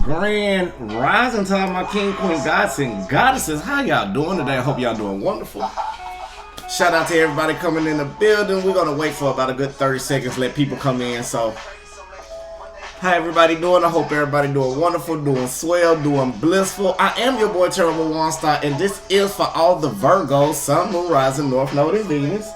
Grand rising to all my king, queen, gods, and goddesses. How y'all doing today? I hope y'all doing wonderful. Shout out to everybody coming in the building. We're gonna wait for about a good 30 seconds, let people come in. So, how everybody doing? I hope everybody doing wonderful, doing swell, doing blissful. I am your boy Terrible Waunstar, and this is for all the Virgos, Sun, Moon, Rising, North Node, and Venus.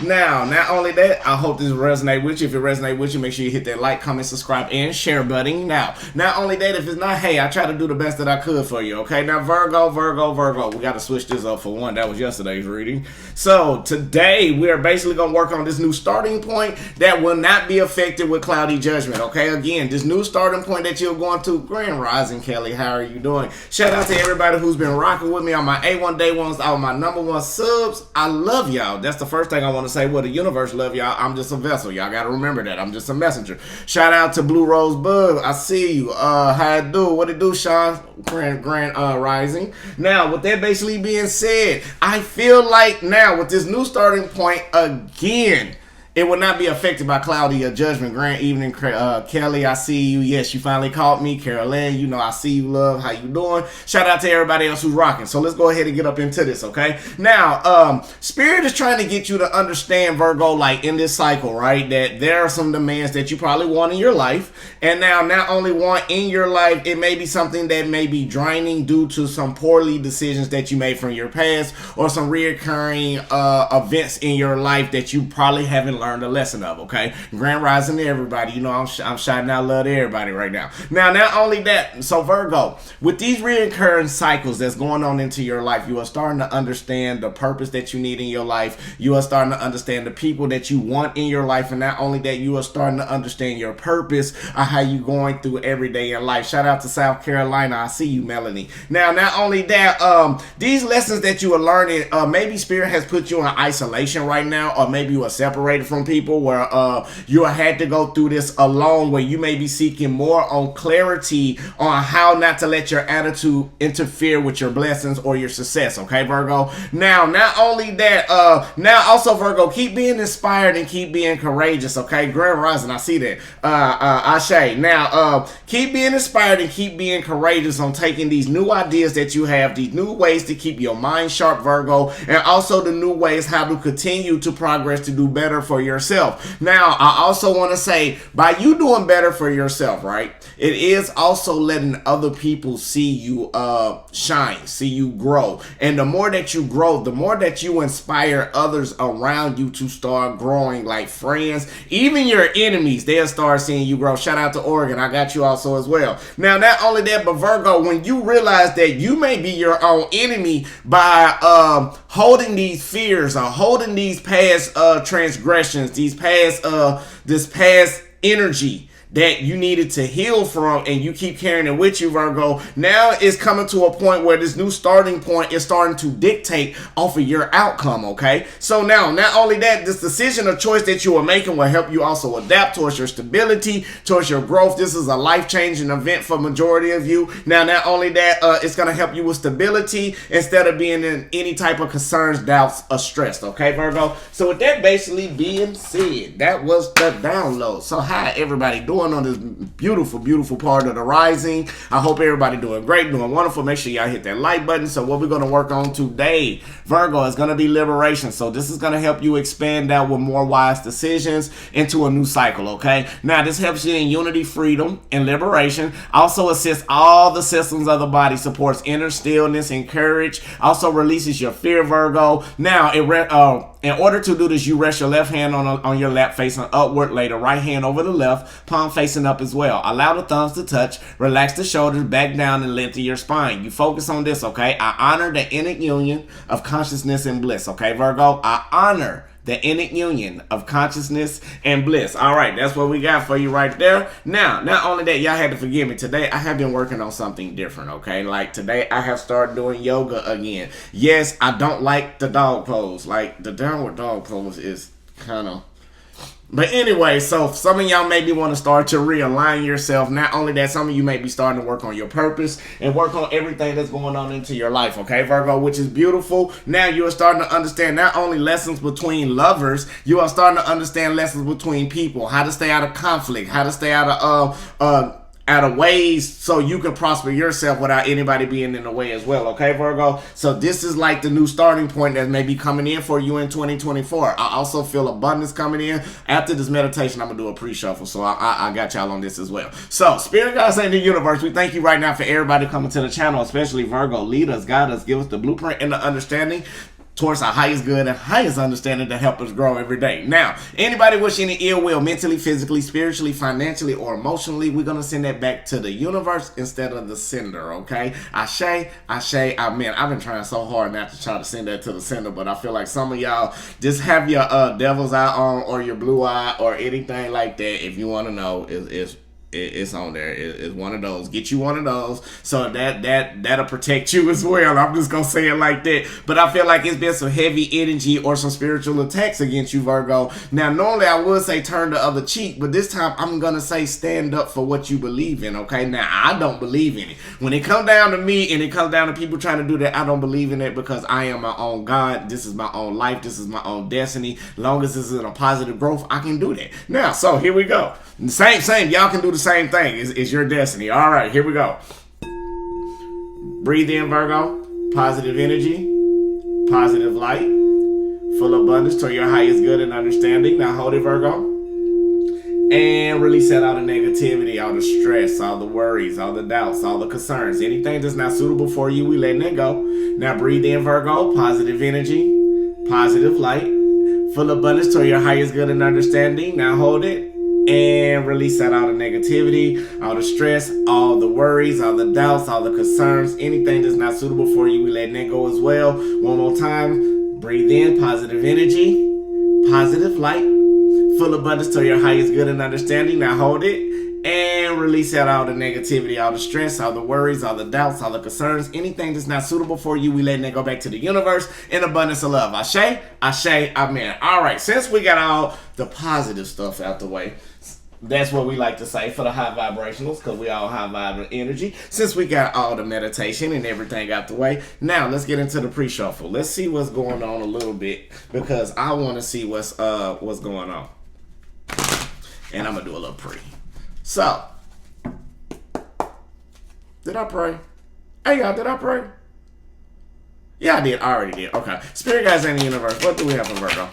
Now, not only that, I hope this resonate with you. If it resonate with you, make sure you hit that like, comment, subscribe, and share button. Now, not only that, if it's not, hey, I try to do the best that I could for you, okay? Now, Virgo. We got to switch this up for one. That was yesterday's reading. So, today, we are basically going to work on this new starting point that will not be affected with cloudy judgment, okay? Again, this new starting point that you're going to, Grand Rising, Kelly, how are you doing? Shout out to everybody who's been rocking with me on my A1 Day Ones, all my #1 subs. I love y'all. That's the first thing I want to say. Well, the universe love y'all. I'm just a vessel. Y'all got to remember that. I'm just a messenger. Shout out to Blue Rose Bug. I see you. How it do? What it do, Sean? Grand Rising. Now, with that basically being said, I feel like now with this new starting point again, it will not be affected by cloudy judgment. Grand evening, Kelly. I see you. Yes, you finally called me. Carolyn, you know I see you, love. How you doing? Shout out to everybody else who's rocking. So let's go ahead and get up into this, okay? Now, Spirit is trying to get you to understand, Virgo, like in this cycle, right? That there are some demands that you probably want in your life. And now, not only want in your life, it may be something that may be draining due to some poorly decisions that you made from your past or some reoccurring events in your life that you probably haven't learned a lesson of, okay? Grand Rising to everybody. You know, I'm shouting out love to everybody right now. Now, not only that, so Virgo, with these reoccurring cycles that's going on into your life, you are starting to understand the purpose that you need in your life. You are starting to understand the people that you want in your life. And not only that, you are starting to understand your purpose of how you going through every day in life. Shout out to South Carolina. I see you, Melanie. Now, not only that, these lessons that you are learning, maybe Spirit has put you in isolation right now, or maybe you are separated from people where you had to go through this alone, where you may be seeking more on clarity on how not to let your attitude interfere with your blessings or your success, okay, Virgo? Now, not only that, now also, Virgo, keep being inspired and keep being courageous, okay? Grand Rising, I see that. Ashe. Now, keep being inspired and keep being courageous on taking these new ideas that you have, these new ways to keep your mind sharp, Virgo, and also the new ways how to continue to progress to do better for yourself. Now, I also want to say, by you doing better for yourself, right, it is also letting other people see you shine, see you grow. And the more that you grow, the more that you inspire others around you to start growing, like friends, even your enemies, they'll start seeing you grow. Shout out to Oregon. I got you also as well. Now, not only that, but Virgo, when you realize that you may be your own enemy by holding these fears or holding these past transgressions, this past energy that you needed to heal from, and you keep carrying it with you, Virgo. Now it's coming to a point where this new starting point is starting to dictate off of your outcome, okay? So now, not only that, this decision or choice that you are making will help you also adapt towards your stability, towards your growth. This is a life-changing event for majority of you. Now, not only that, it's going to help you with stability instead of being in any type of concerns, doubts, or stress, okay, Virgo? So with that basically being said, that was the download. So how everybody doing on this beautiful part of the rising? I hope everybody doing great, doing wonderful. Make sure y'all hit that like button. So what we're going to work on today, Virgo, is going to be liberation. So this is going to help you expand out with more wise decisions into a new cycle, okay? Now, this helps you in unity, freedom, and liberation. Also assists all the systems of the body, supports inner stillness and courage. Also releases your fear, Virgo. Now, in order to do this, you rest your left hand on your lap facing upward, lay the right hand over the left, palm facing up as well. Allow the thumbs to touch, relax the shoulders back down and lengthen your spine. You focus on this, okay? I honor the inner union of consciousness and bliss, okay, Virgo? I honor the inner union of consciousness and bliss. All right, that's what we got for you right there. Now, not only that, y'all had to forgive me. Today, I have been working on something different, okay? Like, today, I have started doing yoga again. Yes, I don't like the dog pose. Like, the downward dog pose is kind of... But anyway, so some of y'all maybe want to start to realign yourself. Not only that, some of you may be starting to work on your purpose and work on everything that's going on into your life, okay, Virgo, which is beautiful. Now you are starting to understand not only lessons between lovers, you are starting to understand lessons between people, how to stay out of conflict, how to stay out of out of ways so you can prosper yourself without anybody being in the way as well, okay, Virgo? So this is like the new starting point that may be coming in for you in 2024. I also feel abundance coming in. After this meditation, I'm going to do a pre-shuffle, so I got y'all on this as well. So, Spirit Guides in the universe, we thank you right now for everybody coming to the channel, especially Virgo. Lead us, guide us, give us the blueprint and the understanding towards our highest good and highest understanding to help us grow every day. Now, anybody wishing any ill will, mentally, physically, spiritually, financially, or emotionally, we're going to send that back to the universe instead of the sender, okay? Ashe, amen. I've been trying so hard not to try to send that to the sender, but I feel like some of y'all just have your devil's eye on or your blue eye or anything like that. If you want to know, it's on there. It's one of those. Get you one of those so that'll protect you as well. I'm just gonna say it like that. But I feel like it's been some heavy energy or some spiritual attacks against you, Virgo. Now, normally I would say turn the other cheek, but this time I'm gonna say stand up for what you believe in, okay? Now, I don't believe in it. When it comes down to me and it comes down to people trying to do that, I don't believe in it because I am my own God. This is my own life. This is my own destiny. Long as this is in a positive growth, I can do that. Now, so here we go. Same. Y'all can do the same thing. It's your destiny. All right, here we go. Breathe in, Virgo. Positive energy, positive light, full abundance to your highest good and understanding. Now hold it, Virgo. And release that all the negativity, all the stress, all the worries, all the doubts, all the concerns. Anything that's not suitable for you, we letting it go. Now breathe in, Virgo. Positive energy, positive light, full abundance to your highest good and understanding. Now hold it. And release out all the negativity, all the stress, all the worries, all the doubts, all the concerns, anything that's not suitable for you, we letting it go as well. One more time. Breathe in, positive energy, positive light, full abundance to your highest good and understanding. Now hold it. And release out all the negativity, all the stress, all the worries, all the doubts, all the concerns, anything that's not suitable for you, we letting it go back to the universe in abundance of love. Ashe, amen. All right, since we got all the positive stuff out the way, that's what we like to say for the high vibrationals, because we all high vibrant energy. Since we got all the meditation and everything out the way, now let's get into the pre-shuffle. Let's see what's going on a little bit, because I want to see what's going on. And I'm gonna do a little pre. So, did I pray? Hey y'all, did I pray? Yeah, I did. I already did. Okay. Spirit Guides in the universe. What do we have for Virgo?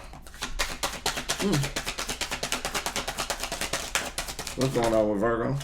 What's going on with Virgo?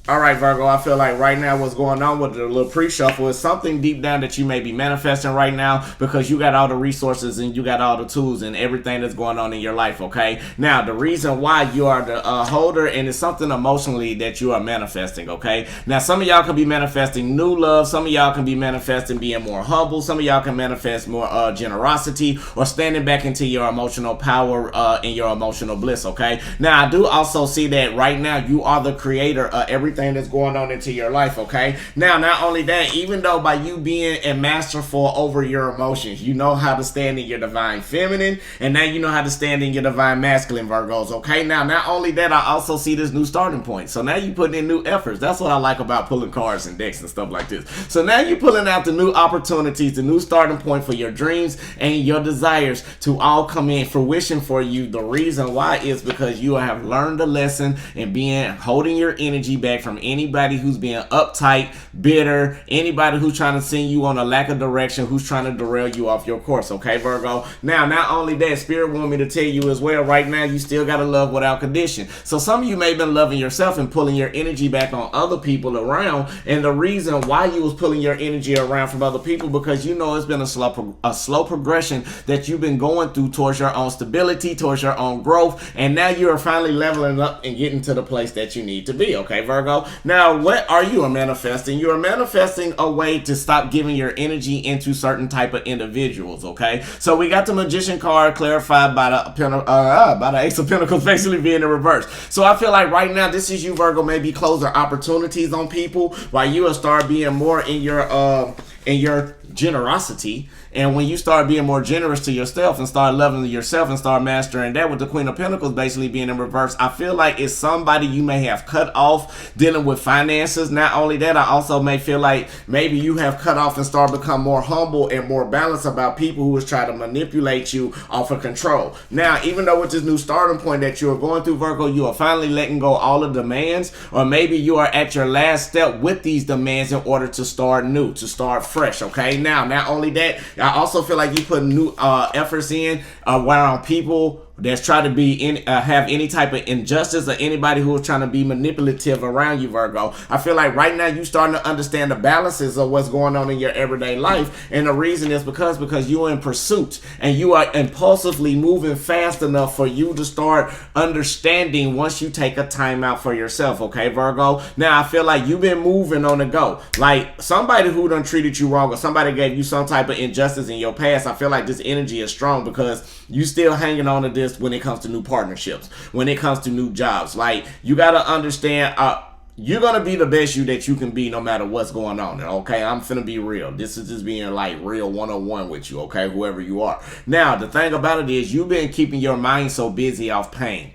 All right, Virgo, I feel like right now what's going on with the little pre-shuffle is something deep down that you may be manifesting right now, because you got all the resources and you got all the tools and everything that's going on in your life, okay? Now, the reason why you are the holder, and it's something emotionally that you are manifesting, okay? Now, some of y'all can be manifesting new love. Some of y'all can be manifesting being more humble. Some of y'all can manifest more generosity or standing back into your emotional power and your emotional bliss, okay? Now, I do also see that right now you are the creator of everything that's going on into your life, okay? Now, not only that, even though by you being a masterful over your emotions, you know how to stand in your divine feminine, and now you know how to stand in your divine masculine, Virgos, okay? Now, not only that, I also see this new starting point. So now you're putting in new efforts. That's what I like about pulling cards and decks and stuff like this. So now you're pulling out the new opportunities, the new starting point for your dreams and your desires to all come in fruition for you. The reason why is because you have learned a lesson in holding your energy back from anybody who's being uptight, bitter, anybody who's trying to send you on a lack of direction, who's trying to derail you off your course, okay, Virgo? Now, not only that, Spirit want me to tell you as well, right now, you still got to love without condition. So some of you may have been loving yourself and pulling your energy back on other people around, and the reason why you was pulling your energy around from other people, because you know it's been a slow progression that you've been going through towards your own stability, towards your own growth, and now you are finally leveling up and getting to the place that you need to be, okay, Virgo? Now, what are you manifesting? You are manifesting a way to stop giving your energy into certain type of individuals, okay? So we got the Magician card clarified by the Ace of Pentacles basically being in reverse. So I feel like right now, this is you, Virgo, maybe closing opportunities on people while you will start being more in your generosity. And when you start being more generous to yourself and start loving yourself and start mastering that, with the Queen of Pentacles basically being in reverse, I feel like it's somebody you may have cut off dealing with finances. Not only that, I also may feel like maybe you have cut off and start become more humble and more balanced about people who is trying to manipulate you off of control. Now, even though with this new starting point that you are going through, Virgo, you are finally letting go all the demands, or maybe you are at your last step with these demands in order to start new, to start fresh. Okay, now not only that, I also feel like you put new efforts in around people that's trying to be in have any type of injustice, or anybody who is trying to be manipulative around you, Virgo. I feel like right now you starting to understand the balances of what's going on in your everyday life, and the reason is because you're in pursuit and you are impulsively moving fast enough for you to start understanding once you take a time out for yourself. Okay, Virgo. Now I feel like you've been moving on the go. Like somebody who done treated you wrong, or somebody gave you some type of injustice in your past, I feel like this energy is strong because you still hanging on to this when it comes to new partnerships, when it comes to new jobs. Like, you got to understand, you're going to be the best you that you can be no matter what's going on. Okay, I'm finna be real. This is just being like real 101 with you, okay, whoever you are. Now, the thing about it is you've been keeping your mind so busy off pain.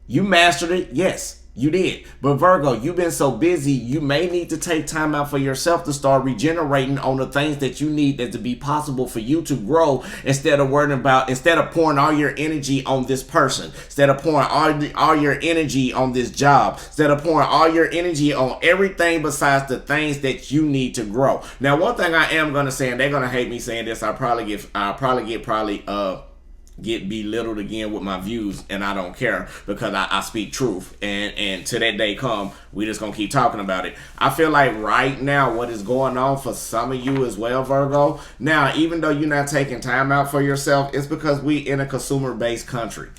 You mastered it, yes. You did. But Virgo, you've been so busy, you may need to take time out for yourself to start regenerating on the things that you need that to be possible for you to grow, instead of pouring all your energy on this person, instead of pouring all your energy on this job, instead of pouring all your energy on everything besides the things that you need to grow. Now, one thing I am going to say, and they're going to hate me saying this, I'll probably get belittled again with my views, and I don't care, because I speak truth, and to that day come, we just gonna keep talking about it. I feel like right now what is going on for some of you as well, Virgo, now even though you're not taking time out for yourself, it's because we in a consumer based country.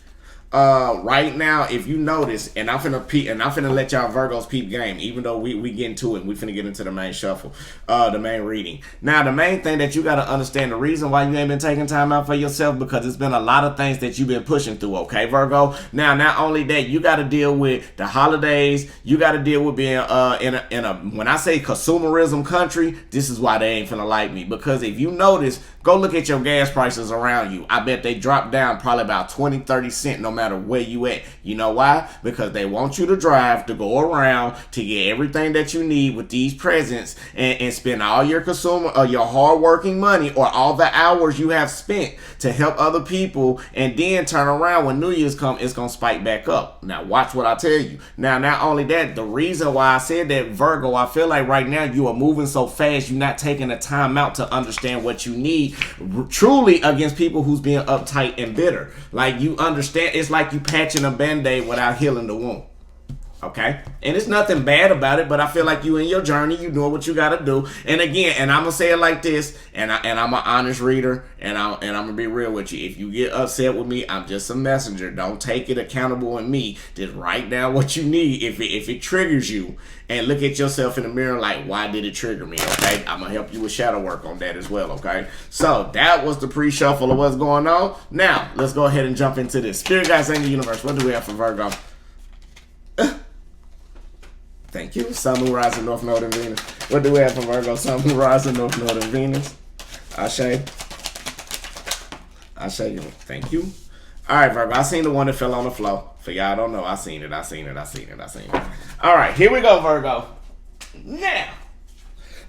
Right now, if you notice, and I'm finna let y'all Virgos peep game, even though we get into it, we finna get into the main shuffle, the main reading. Now, the main thing that you gotta understand, the reason why you ain't been taking time out for yourself, because it's been a lot of things that you've been pushing through, okay, Virgo? Now, not only that, you gotta deal with the holidays, you gotta deal with being in a when I say consumerism country, this is why they ain't finna like me, because if you notice, go look at your gas prices around you. I bet they dropped down probably about 20-30 cents no matter where you at. You know why? Because they want you to drive, to go around, to get everything that you need with these presents, and spend all your your hard-working money, or all the hours you have spent to help other people, and then turn around when New Year's come, it's going to spike back up. Now, watch what I tell you. Now, not only that, the reason why I said that, Virgo, I feel like right now you are moving so fast, you're not taking the time out to understand what you need truly against people who's being uptight and bitter. Like, you understand, it's like you patching a band-aid without healing the wound. Okay, and it's nothing bad about it, but I feel like you in your journey, you doing what you gotta do. And again, and I'm gonna say it like this, and I'm an honest reader, and I'm gonna be real with you. If you get upset with me, I'm just a messenger. Don't take it accountable in me. Just write down what you need if it triggers you, and look at yourself in the mirror like, why did it trigger me? Okay, I'm gonna help you with shadow work on that as well. Okay, so that was the pre-shuffle of what's going on. Now let's go ahead and jump into this. Spirit guides in the universe. What do we have for Virgo? Thank you. Sun, Moon, Rising, North Node, and Venus. What do we have for Virgo? Sun, Moon, Rising, North Node, and Venus. Ashe. Thank you. All right, Virgo. I seen the one that fell on the floor. For y'all don't know, I seen it. All right, here we go, Virgo. Now,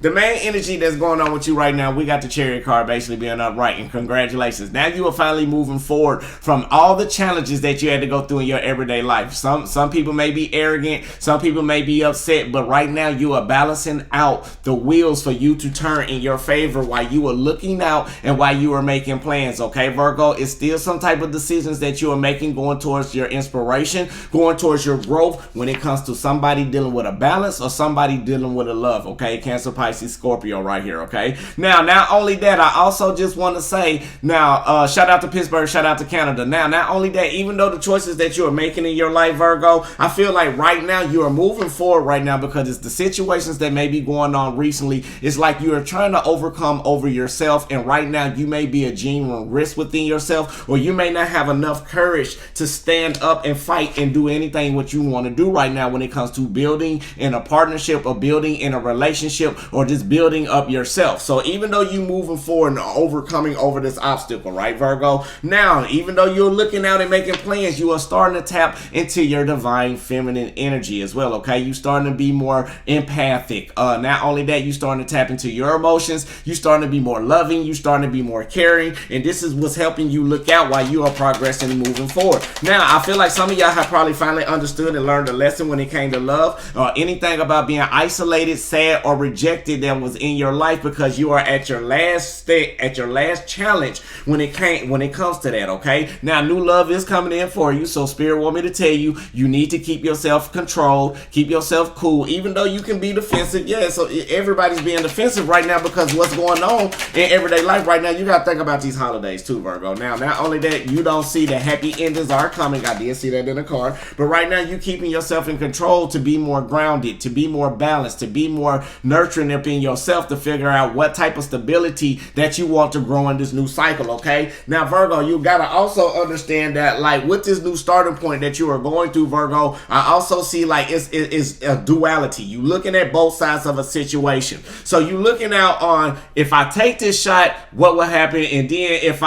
the main energy that's going on with you right now, we got the Chariot card basically being upright, and congratulations. Now you are finally moving forward from all the challenges that you had to go through in your everyday life. Some people may be arrogant, some people may be upset, but right now you are balancing out the wheels for you to turn in your favor while you are looking out and while you are making plans, okay, Virgo? It's still some type of decisions that you are making going towards your inspiration, going towards your growth when it comes to somebody dealing with a balance or somebody dealing with a love, okay? Cancer, Pisces, Scorpio right here, okay? Now, not only that, I also just want to say, now, shout out to Pittsburgh, shout out to Canada. Now, not only that, even though the choices that you are making in your life, Virgo, I feel like right now you are moving forward right now because it's the situations that may be going on recently. It's like you are trying to overcome over yourself, and right now you may be a genuine risk within yourself, or you may not have enough courage to stand up and fight and do anything what you want to do right now when it comes to building in a partnership or building in a relationship or just building up yourself. So even though you moving forward and overcoming over this obstacle, right, Virgo? Now, even though you're looking out and making plans, you are starting to tap into your divine feminine energy as well, okay? You starting to be more empathic. Not only that, you starting to tap into your emotions. You starting to be more loving. You starting to be more caring. And this is what's helping you look out while you are progressing and moving forward. Now, I feel like some of y'all have probably finally understood and learned a lesson when it came to love or anything about being isolated, sad, or rejected that was in your life, because you are at your last state, at your last challenge when it comes to that, okay? Now, new love is coming in for you, so Spirit want me to tell you, you need to keep yourself controlled, keep yourself cool, even though you can be defensive. Yeah, so everybody's being defensive right now because what's going on in everyday life right now. You got to think about these holidays too, Virgo. Now, not only that, you don't see the happy endings are coming. I did see that in the card, but right now you keeping yourself in control to be more grounded, to be more balanced, to be more nurturing up in yourself, to figure out what type of stability that you want to grow in this new cycle, okay? Now, Virgo, you got to also understand that, like, with this new starting point that you are going through, Virgo, I also see like it's a duality. You looking at both sides of a situation. So you looking out on, if I take this shot, what will happen? And then if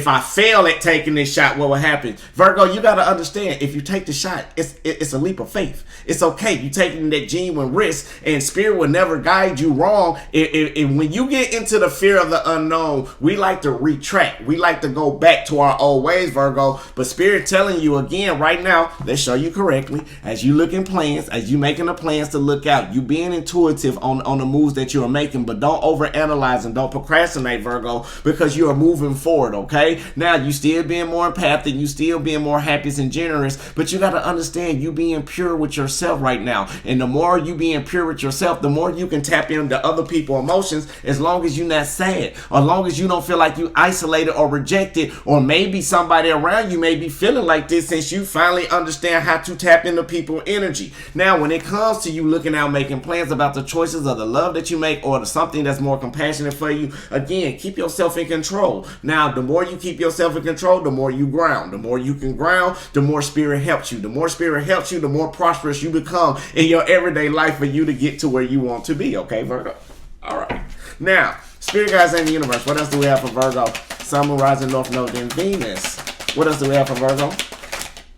I fail at taking this shot, what will happen? Virgo, you got to understand, if you take the shot, it's a leap of faith. It's okay. You taking that genuine risk, and Spirit will never guide you wrong. When you get into the fear of the unknown, we like to retract. We like to go back to our old ways, Virgo. But Spirit telling you again right now, let's show you correctly, as you looking plans, as you making the plans to look out, you being intuitive on the moves that you are making, but don't overanalyze and don't procrastinate, Virgo, because you are moving forward, okay? Now, you still being more empathic, you still being more happy and generous, but you got to understand, you being pure with yourself right now. And the more you being pure with yourself, the more you can tap into other people's emotions, as long as you're not sad, or as long as you don't feel like you isolated or rejected, or maybe somebody around you may be feeling like this, since you finally understand how to tap into people's energy. Now, when it comes to you looking out, making plans about the choices of the love that you make, or something that's more compassionate for you, again, keep yourself in control. Now, the more you keep yourself in control, the more you ground. The more you can ground, the more Spirit helps you. The more Spirit helps you, the more prosperous you become in your everyday life for you to get to where you want to be. Okay, Virgo? All right. Now, Spirit guides in the universe. What else do we have for Virgo? Sun, Moon, Rising, North Node, then Venus. What else do we have for Virgo?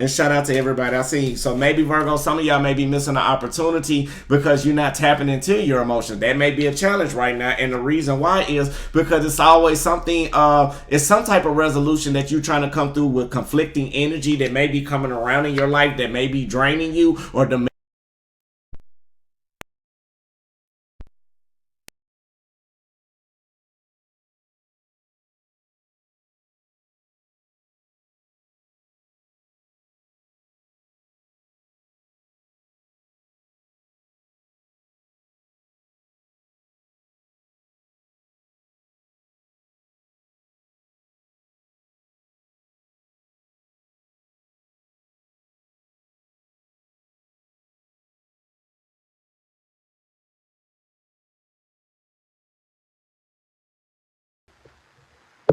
And shout out to everybody I see. So maybe, Virgo, some of y'all may be missing an opportunity because you're not tapping into your emotions. That may be a challenge right now. And the reason why is because it's always something, it's some type of resolution that you're trying to come through with conflicting energy that may be coming around in your life, that may be draining you, or the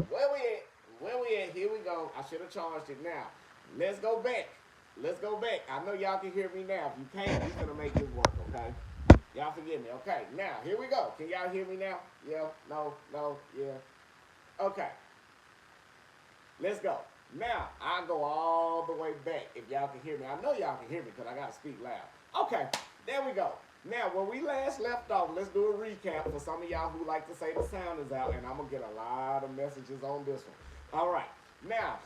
Where we at? Where we at? Here we go. I should have charged it now. Let's go back. Let's go back. I know y'all can hear me now. If you can't, we're gonna make this work, okay? Y'all forgive me. Okay, now here we go. Can y'all hear me now? Yeah, no, yeah. Okay. Let's go. Now, I go all the way back if y'all can hear me. I know y'all can hear me because I got to speak loud. Okay, there we go. Now, when we last left off, let's do a recap for some of y'all who like to say the sound is out, and I'm going to get a lot of messages on this one. All right. Now,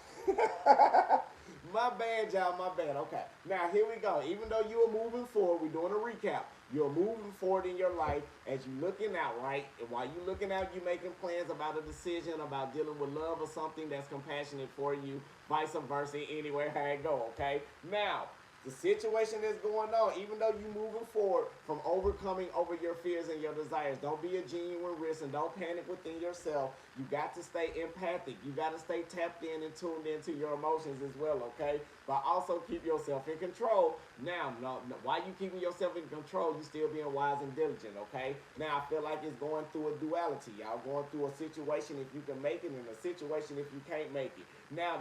my bad, y'all, my bad. Okay. Now, here we go. Even though you are moving forward, we're doing a recap. You're moving forward in your life as you're looking out, right? And while you're looking out, you're making plans about a decision, about dealing with love or something that's compassionate for you, vice versa, anywhere how it go, okay? Now, the situation that's going on, even though you're moving forward from overcoming over your fears and your desires, don't be a genuine risk and don't panic within yourself. You got to stay empathic. You got to stay tapped in and tuned into your emotions as well, okay? But also keep yourself in control. Now, while you keeping yourself in control, you still being wise and diligent, okay? Now, I feel like it's going through a duality. Y'all going through a situation if you can make it and a situation if you can't make it. Now,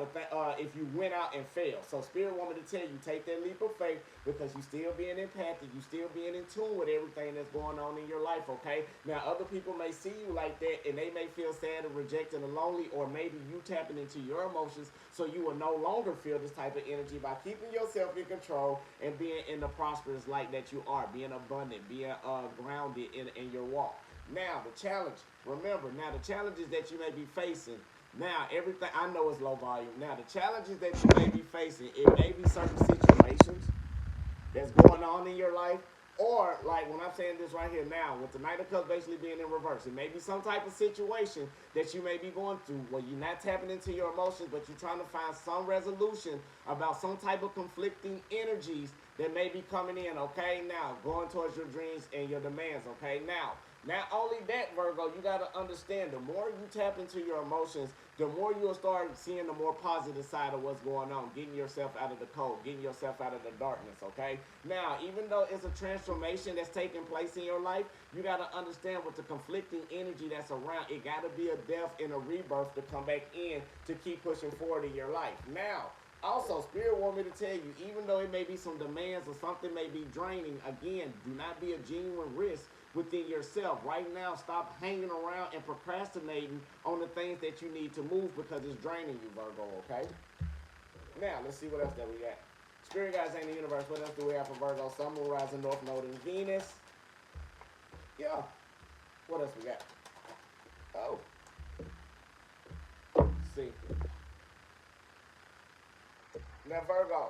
if you went out and failed. So Spirit want me to tell you, take that leap of faith because you still being empathic. You still being in tune with everything that's going on in your life, okay? Now, other people may see you like that and they may feel sad and rejected and lonely, or maybe you tapping into your emotions so you will no longer feel this type of energy by keeping yourself in control and being in the prosperous light that you are, being abundant, being grounded in your walk. Now, the challenge, remember, now the challenges that you may be facing, now everything, I know is low volume. Now, the challenges that you may be facing, it may be certain situations that's going on in your life. Or, like when I'm saying this right here now, with the Knight of Cups basically being in reverse, it may be some type of situation that you may be going through where you're not tapping into your emotions, but you're trying to find some resolution about some type of conflicting energies that may be coming in, okay? Now, going towards your dreams and your demands, okay? Now, not only that, Virgo, you got to understand, the more you tap into your emotions, the more you'll start seeing the more positive side of what's going on, getting yourself out of the cold, getting yourself out of the darkness, okay? Now, even though it's a transformation that's taking place in your life, you got to understand with the conflicting energy that's around, it got to be a death and a rebirth to come back in to keep pushing forward in your life. Now, also, Spirit want me to tell you, even though it may be some demands or something may be draining, again, do not be a genuine risk within yourself. Right now, stop hanging around and procrastinating on the things that you need to move because it's draining you, Virgo, okay? Now, let's see what else that we got. Spirit guides in the universe, what else do we have for Virgo? Sun, Moon, Rising, North Node, and Venus. Yeah. What else we got? Oh. Let's see. Now, Virgo.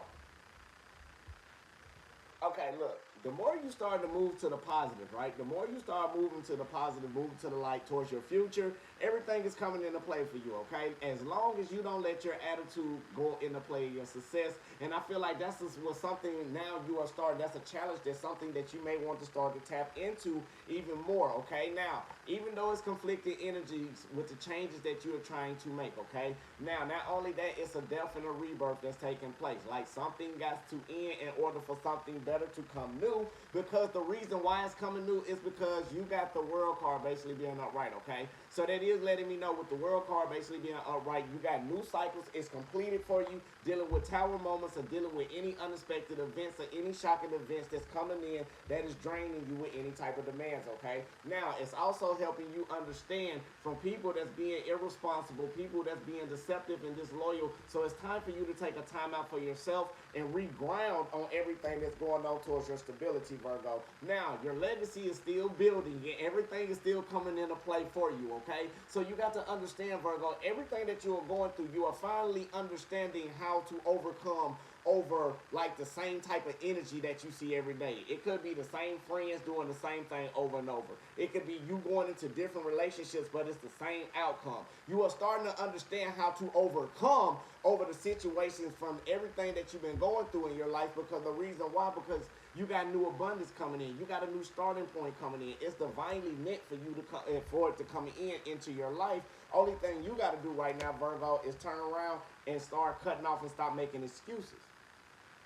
Okay, look. The more you start to move to the positive, right? The more you start moving to the positive, moving to the light towards your future, everything is coming into play for you, okay? As long as you don't let your attitude go into play your success. And I feel like that's was something now you are starting, that's a challenge, that's something that you may want to start to tap into even more, okay? Now, even though it's conflicting energies with the changes that you are trying to make, okay? Now, not only that, it's a death and a rebirth that's taking place. Like something got to end in order for something better to come new. Because the reason why it's coming new is because you got the world card basically being upright, okay? So that is letting me know with the world card basically being upright, you got new cycles, it's completed for you, dealing with tower moments or dealing with any unexpected events or any shocking events that's coming in that is draining you with any type of demands, okay? Now, it's also helping you understand from people that's being irresponsible, people that's being deceptive and disloyal. So it's time for you to take a time out for yourself and reground on everything that's going on towards your stability, Virgo. Now, your legacy is still building and everything is still coming into play for you, okay? So you got to understand, Virgo, everything that you are going through, you are finally understanding how to overcome over like the same type of energy that you see every day. It could be the same friends doing the same thing over and over. It could be you going into different relationships, but it's the same outcome. You are starting to understand how to overcome over the situations from everything that you've been going through in your life, because the reason why, because you got new abundance coming in. You got a new starting point coming in. It's divinely meant for you to come, for it to come into your life. Only thing you got to do right now, Virgo, is turn around and start cutting off and stop making excuses.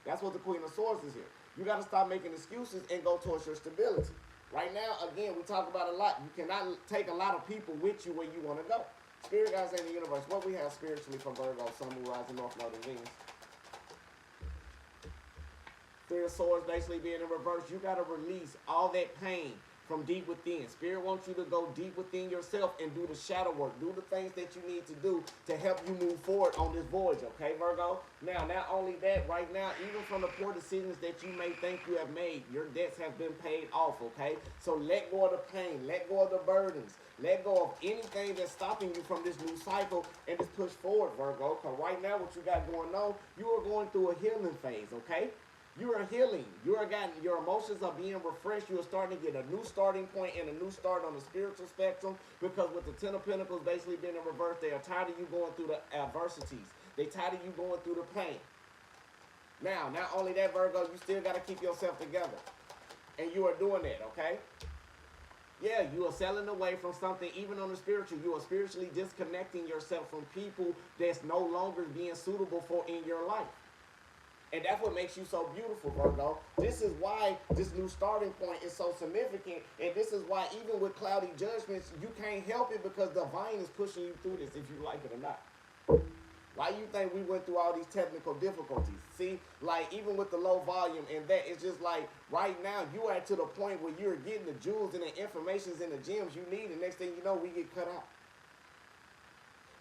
That's what the Queen of Swords is here. You got to stop making excuses and go towards your stability. Right now, again, we talk about a lot. You cannot take a lot of people with you where you want to go. Spirit guides in the universe. What we have spiritually from Virgo, Sun, Moon, Rising, North Node, and Venus. Three of Swords basically being in reverse. You got to release all that pain from deep within. Spirit wants you to go deep within yourself and do the shadow work. Do the things that you need to do to help you move forward on this voyage, okay, Virgo? Now, not only that, right now, even from the poor decisions that you may think you have made, your debts have been paid off, okay? So let go of the pain. Let go of the burdens. Let go of anything that's stopping you from this new cycle and just push forward, Virgo. Because right now, what you got going on, you are going through a healing phase, okay? You are healing. Your emotions are being refreshed. You are starting to get a new starting point and a new start on the spiritual spectrum, because with the Ten of Pentacles basically being in reverse, they are tired of you going through the adversities. They tired of you going through the pain. Now, not only that, Virgo, you still got to keep yourself together. And you are doing that, okay? Yeah, you are selling away from something, even on the spiritual. You are spiritually disconnecting yourself from people that's no longer being suitable for in your life. And that's what makes you so beautiful, Virgo. This is why this new starting point is so significant. And this is why even with cloudy judgments, you can't help it, because divine is pushing you through this, if you like it or not. Why you think we went through all these technical difficulties? See, like even with the low volume and that, it's just like right now you are to the point where you're getting the jewels and the informations and the gems you need, and next thing you know, we get cut out.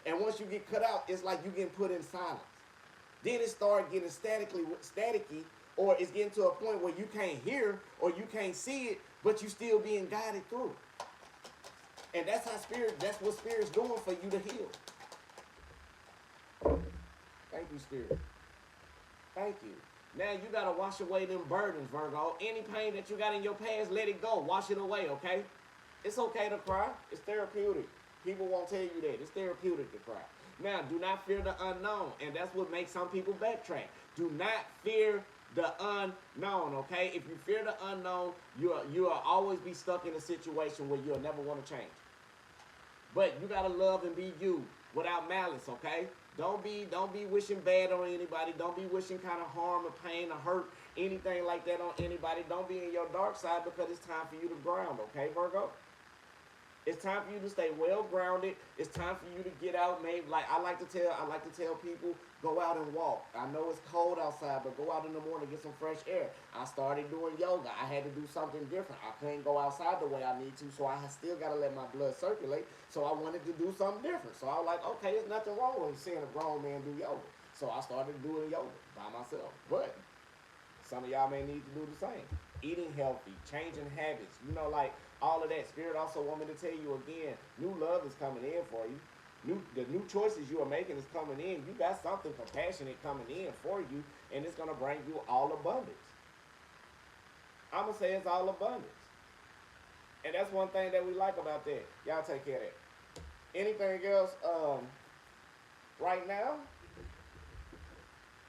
And once you get cut out, it's like you getting put in silence. Then it started getting staticky, or it's getting to a point where you can't hear or you can't see it, but you still being guided through. And that's what Spirit's doing for you to heal. Thank you, Spirit. Thank you. Now you gotta wash away them burdens, Virgo. Any pain that you got in your past, let it go. Wash it away, okay? It's okay to cry. It's therapeutic. People won't tell you that. It's therapeutic to cry. Now, do not fear the unknown. And that's what makes some people backtrack. Do not fear the unknown, okay? If you fear the unknown, you'll always be stuck in a situation where you'll never want to change. But you gotta love and be you without malice, okay? Don't be wishing bad on anybody. Don't be wishing kind of harm or pain or hurt, anything like that on anybody. Don't be in your dark side, because it's time for you to ground, okay, Virgo? It's time for you to stay well grounded. It's time for you to get out. Maybe like I like to tell people, go out and walk. I know it's cold outside, but go out in the morning, get some fresh air. I started doing yoga. I had to do something different. I couldn't go outside the way I need to, so I still got to let my blood circulate. So I wanted to do something different. So I was like, okay, there's nothing wrong with seeing a grown man do yoga. So I started doing yoga by myself. But some of y'all may need to do the same. Eating healthy, changing habits, like all of that. Spirit also want me to tell you again, new love is coming in for you. The new choices you are making is coming in. You got something compassionate coming in for you, and it's going to bring you all abundance. I'm going to say it's all abundance. And that's one thing that we like about that. Y'all take care of that. Anything else right now?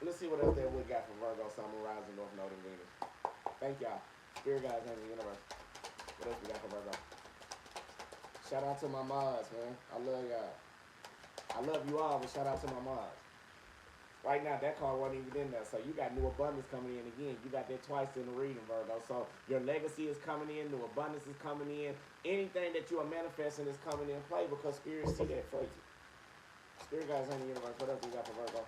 Let's see what else that we got from Virgo, Sun, Moon, Rising, North Node, and Venus. Thank y'all. Spirit guys in the universe. What else we got for Virgo? Shout out to my mods, man. I love y'all. I love you all, but shout out to my mods. Right now, that card wasn't even in there. So you got new abundance coming in again. You got that twice in the reading, Virgo. So your legacy is coming in. New abundance is coming in. Anything that you are manifesting is coming in play, because Spirit see that for you. Spirit guys in the universe. What else we got for Virgo?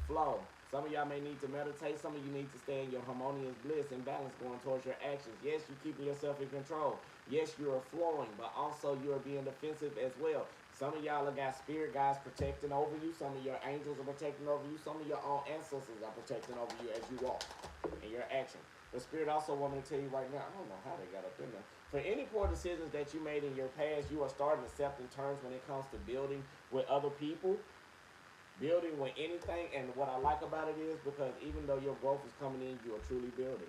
Flow. Some of y'all may need to meditate. Some of you need to stay in your harmonious bliss and balance going towards your actions. Yes, you're keeping yourself in control. Yes, you are flowing, but also you are being defensive as well. Some of y'all have got spirit guides protecting over you. Some of your angels are protecting over you. Some of your own ancestors are protecting over you as you walk in your action. The Spirit also wants me to tell you right now, I don't know how they got up in there. For any poor decisions that you made in your past, you are starting to accept in terms when it comes to building with other people. Building with anything, and what I like about it is because even though your growth is coming in, you are truly building.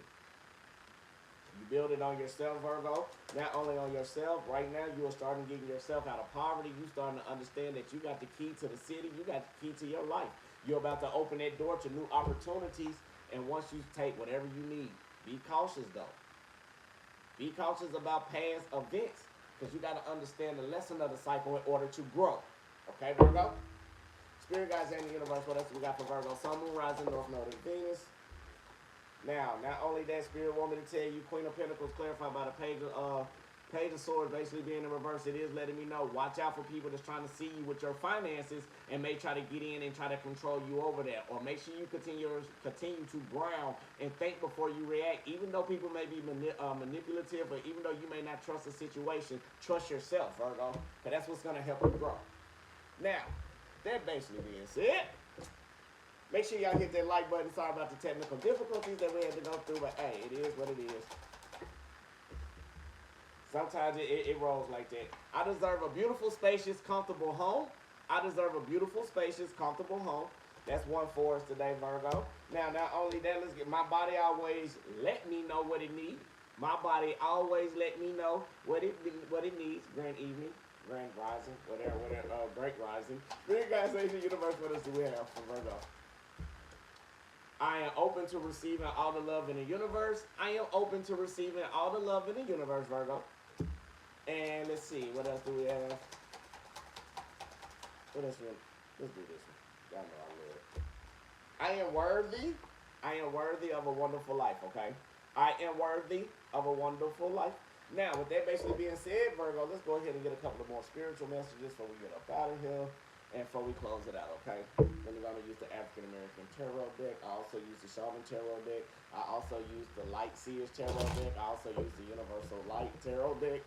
You build it on yourself, Virgo. Not only on yourself, right now you are starting getting yourself out of poverty. You starting to understand that you got the key to the city. You got the key to your life. You're about to open that door to new opportunities, and once you take whatever you need, be cautious though. Be cautious about past events, because you got to understand the lesson of the cycle in order to grow. Okay, Virgo? Spirit guys in the universe, what else we got for Virgo? Sun, Moon, Rising, North Node, and Venus. Now, not only that, Spirit want me to tell you, Queen of Pentacles clarified by the Page of Swords basically being in reverse. It is letting me know, watch out for people that's trying to see you with your finances and may try to get in and try to control you over that. Or make sure you continue to ground and think before you react. Even though people may be manipulative, or even though you may not trust the situation, trust yourself, Virgo, because that's what's going to help you grow. Now, that basically being said, make sure y'all hit that like button. Sorry about the technical difficulties that we had to go through, but hey, it is what it is. Sometimes it rolls like that. I deserve a beautiful, spacious, comfortable home. I deserve a beautiful, spacious, comfortable home. That's one for us today, Virgo. Now, not only that, let's get my body always let me know what it needs. My body always let me know what it needs. Grand evening. Grand rising, whatever, great rising. Spirit guys in the universe, what else do we have for Virgo? I am open to receiving all the love in the universe. I am open to receiving all the love in the universe, Virgo. And let's see, what else do we have? What else? Let's do this one. Y'all know I love it. I am worthy. I am worthy of a wonderful life, okay? I am worthy of a wonderful life. Now, with that basically being said, Virgo, let's go ahead and get a couple of more spiritual messages before we get up out of here and before we close it out, okay? Then we're going to use the African American Tarot deck. I also use the Shaman Tarot deck. I also use the Light Seers Tarot deck. I also use the Universal Light Tarot deck.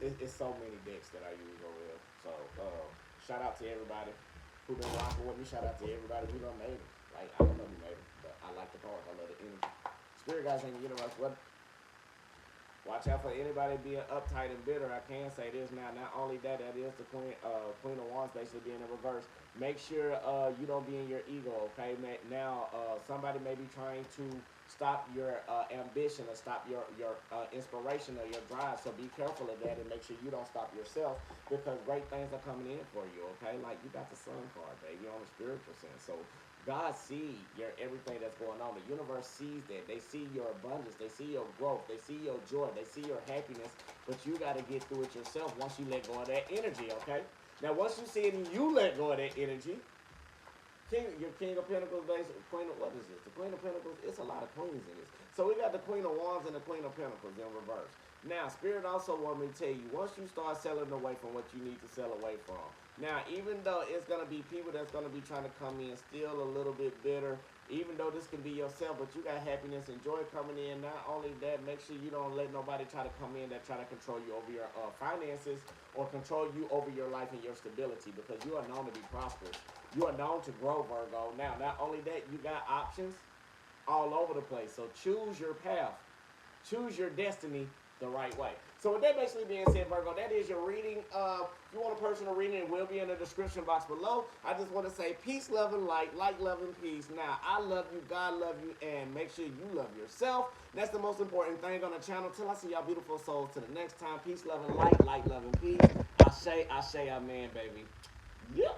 It's so many decks that I use over here. So, shout out to everybody who been rocking with me. Shout out to everybody who done made it. Like, I don't know who made it, but I like the cards. I love the energy. Spirit guys in the universe, what? Watch out for anybody being uptight and bitter. I can say this now. Not only that, that is the Queen of Wands basically being in reverse. Make sure you don't be in your ego, okay? Now, somebody may be trying to stop your ambition or stop your inspiration or your drive. So be careful of that and make sure you don't stop yourself because great things are coming in for you, okay? Like you got the Sun card, baby, on the spiritual sense. So God sees your everything that's going on. The universe sees that. They see your abundance. They see your growth. They see your joy. They see your happiness. But you got to get through it yourself once you let go of that energy, okay? Now, once you see it and you let go of that energy, your King of Pentacles, Queen of, what is this? The Queen of Pentacles, it's a lot of queens in this. So we got the Queen of Wands and the Queen of Pentacles in reverse. Now, Spirit also want me to tell you, once you start selling away from what you need to sell away from, now, even though it's going to be people that's going to be trying to come in still a little bit bitter, even though this can be yourself, but you got happiness and joy coming in. Not only that, make sure you don't let nobody try to come in that try to control you over your finances or control you over your life and your stability because you are known to be prosperous. You are known to grow, Virgo. Now, not only that, you got options all over the place. So choose your path. Choose your destiny the right way. So with that basically being said, Virgo, that is your reading. If you want a personal reading, it will be in the description box below. I just want to say peace, love, and light, love, and peace. Now, I love you, God love you, and make sure you love yourself. That's the most important thing on the channel. Till I see y'all beautiful souls to the next time. Peace, love, and light, love, and peace. Ashe, amen, baby. Yeah.